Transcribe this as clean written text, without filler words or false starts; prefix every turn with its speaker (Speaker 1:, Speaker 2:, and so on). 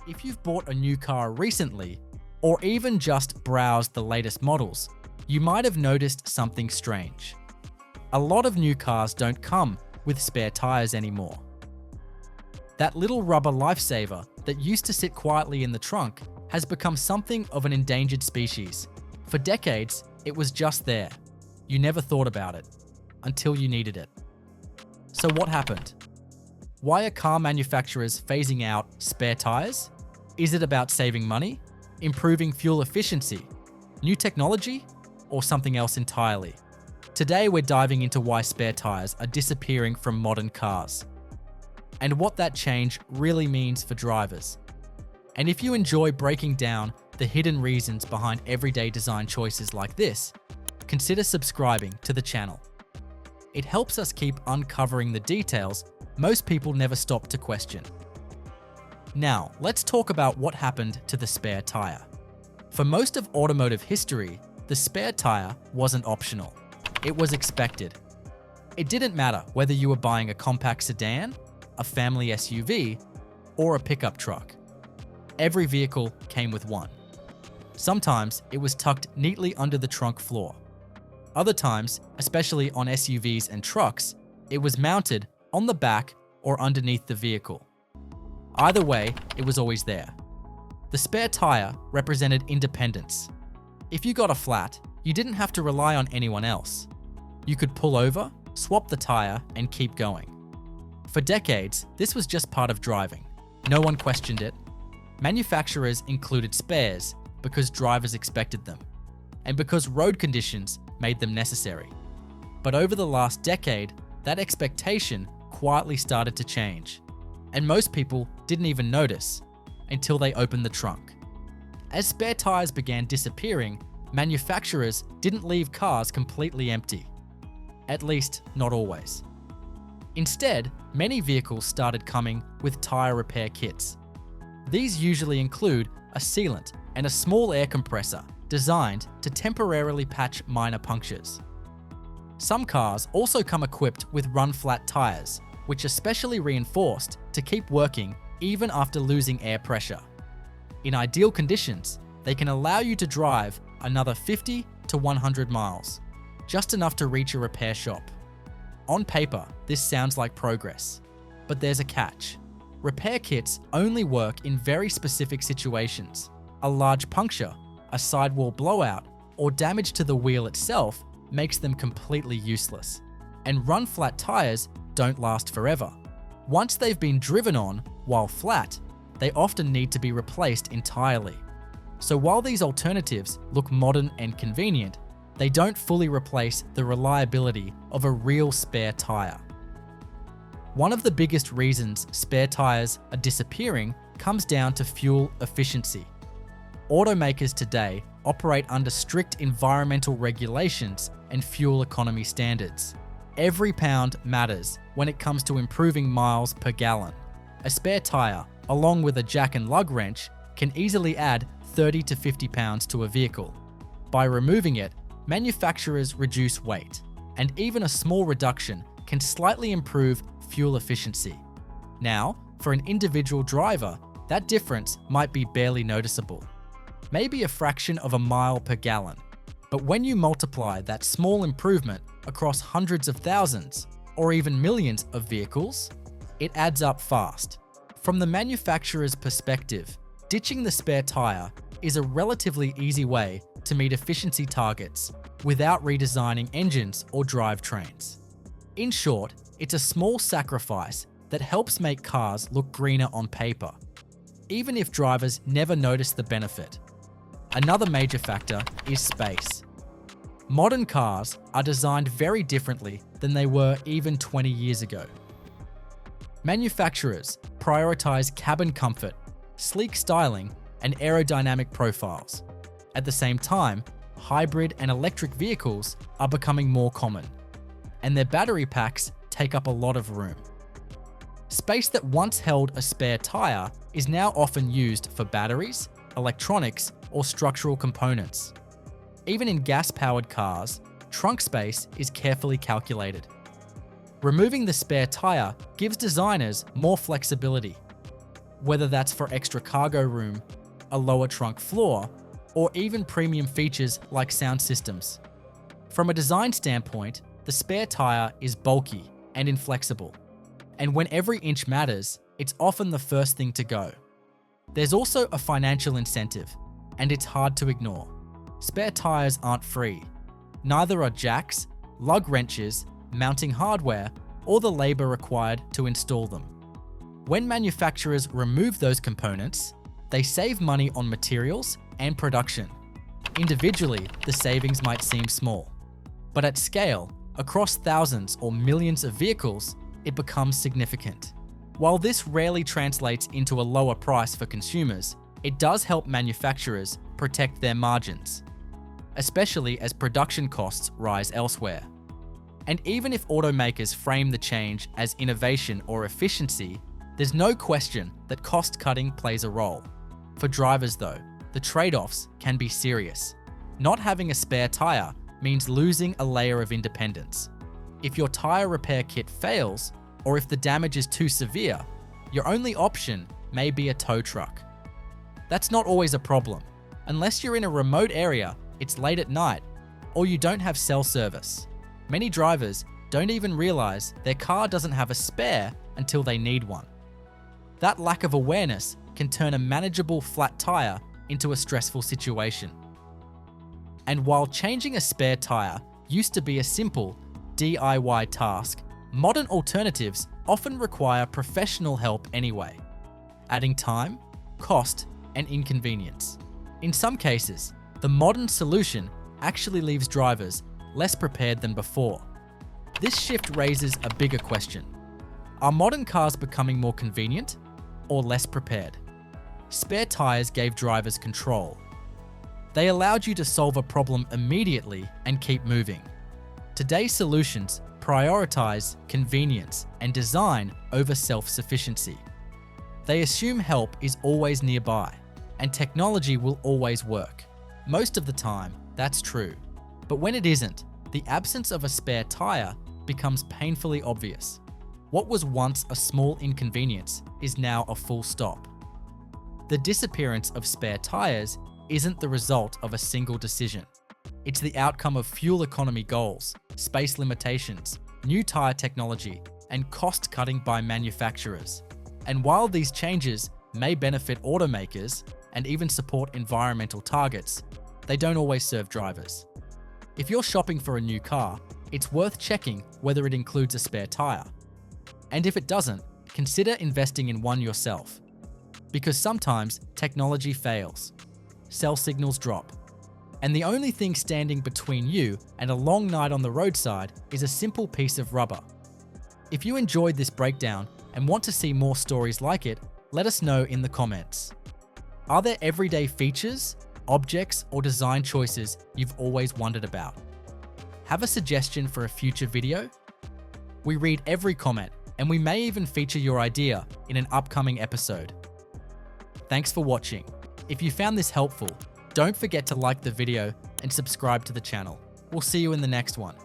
Speaker 1: If you've bought a new car recently, or even just browsed the latest models, you might have noticed something strange. A lot of new cars don't come with spare tires anymore. That little rubber lifesaver that used to sit quietly in the trunk has become something of an endangered species. For decades, it was just there. You never thought about it, until you needed it. So what happened? Why are car manufacturers phasing out spare tires? Is it about saving money, improving fuel efficiency, new technology, or something else entirely? Today we're diving into why spare tires are disappearing from modern cars, and what that change really means for drivers. And if you enjoy breaking down the hidden reasons behind everyday design choices like this, consider subscribing to the channel. It helps us keep uncovering the details most people never stop to question. Now, let's talk about what happened to the spare tire. For most of automotive history, the spare tire wasn't optional. It was expected. It didn't matter whether you were buying a compact sedan, a family SUV, or a pickup truck. Every vehicle came with one. Sometimes it was tucked neatly under the trunk floor. Other times, especially on SUVs and trucks, it was mounted on the back or underneath the vehicle. Either way, it was always there. The spare tire represented independence. If you got a flat, you didn't have to rely on anyone else. You could pull over, swap the tire, and keep going. For decades, this was just part of driving. No one questioned it. Manufacturers included spares because drivers expected them, and because road conditions made them necessary. But over the last decade, that expectation quietly started to change, and most people didn't even notice until they opened the trunk. As spare tires began disappearing, manufacturers didn't leave cars completely empty. At least, not always. Instead, many vehicles started coming with tire repair kits. These usually include a sealant and a small air compressor designed to temporarily patch minor punctures. Some cars also come equipped with run-flat tires, which are specially reinforced to keep working even after losing air pressure. In ideal conditions, they can allow you to drive another 50 to 100 miles, just enough to reach a repair shop. On paper, this sounds like progress, but there's a catch. Repair kits only work in very specific situations. A large puncture, a sidewall blowout, or damage to the wheel itself makes them completely useless. And run-flat tires don't last forever. Once they've been driven on while flat, they often need to be replaced entirely. So while these alternatives look modern and convenient, they don't fully replace the reliability of a real spare tire. One of the biggest reasons spare tires are disappearing comes down to fuel efficiency. Automakers today operate under strict environmental regulations and fuel economy standards. Every pound matters when it comes to improving miles per gallon. A spare tire, along with a jack and lug wrench, can easily add 30 to 50 pounds to a vehicle. By removing it, manufacturers reduce weight, and even a small reduction can slightly improve fuel efficiency. Now, for an individual driver, that difference might be barely noticeable. Maybe a fraction of a mile per gallon. But when you multiply that small improvement across hundreds of thousands, or even millions of vehicles, it adds up fast. From the manufacturer's perspective, ditching the spare tire is a relatively easy way to meet efficiency targets without redesigning engines or drivetrains. In short, it's a small sacrifice that helps make cars look greener on paper, even if drivers never notice the benefit. Another major factor is space. Modern cars are designed very differently than they were even 20 years ago. Manufacturers prioritize cabin comfort, sleek styling, and aerodynamic profiles. At the same time, hybrid and electric vehicles are becoming more common, and their battery packs take up a lot of room. Space that once held a spare tire is now often used for batteries, electronics, or structural components. Even in gas-powered cars, trunk space is carefully calculated. Removing the spare tire gives designers more flexibility. whether that's for extra cargo room, a lower trunk floor, or even premium features like sound systems. From a design standpoint, the spare tire is bulky and inflexible, and when every inch matters, it's often the first thing to go. There's also a financial incentive, and it's hard to ignore. Spare tires aren't free. Neither are jacks, lug wrenches, mounting hardware, or the labor required to install them. When manufacturers remove those components, they save money on materials and production. Individually, the savings might seem small, but at scale, across thousands or millions of vehicles, it becomes significant. While this rarely translates into a lower price for consumers, it does help manufacturers protect their margins, especially as production costs rise elsewhere. And even if automakers frame the change as innovation or efficiency, there's no question that cost cutting plays a role. For drivers though, the trade-offs can be serious. Not having a spare tire means losing a layer of independence. If your tire repair kit fails, or if the damage is too severe, your only option may be a tow truck. That's not always a problem, unless you're in a remote area, it's late at night, or you don't have cell service. Many drivers don't even realize their car doesn't have a spare until they need one. That lack of awareness can turn a manageable flat tire into a stressful situation. And while changing a spare tire used to be a simple DIY task, modern alternatives often require professional help anyway, adding time, cost, and inconvenience. In some cases, the modern solution actually leaves drivers less prepared than before. This shift raises a bigger question. Are modern cars becoming more convenient or less prepared? Spare tires gave drivers control. They allowed you to solve a problem immediately and keep moving. Today's solutions prioritize convenience and design over self-sufficiency. They assume help is always nearby, and technology will always work. Most of the time, that's true. But when it isn't, the absence of a spare tire becomes painfully obvious. What was once a small inconvenience is now a full stop. The disappearance of spare tires isn't the result of a single decision. It's the outcome of fuel economy goals, space limitations, new tire technology, and cost cutting by manufacturers. And while these changes may benefit automakers and even support environmental targets, they don't always serve drivers. If you're shopping for a new car, it's worth checking whether it includes a spare tire. And if it doesn't, consider investing in one yourself. Because sometimes technology fails, cell signals drop, and the only thing standing between you and a long night on the roadside is a simple piece of rubber. If you enjoyed this breakdown and want to see more stories like it, let us know in the comments. Are there everyday features, objects, or design choices you've always wondered about? Have a suggestion for a future video? We read every comment, and we may even feature your idea in an upcoming episode. Thanks for watching. If you found this helpful, don't forget to like the video and subscribe to the channel. We'll see you in the next one.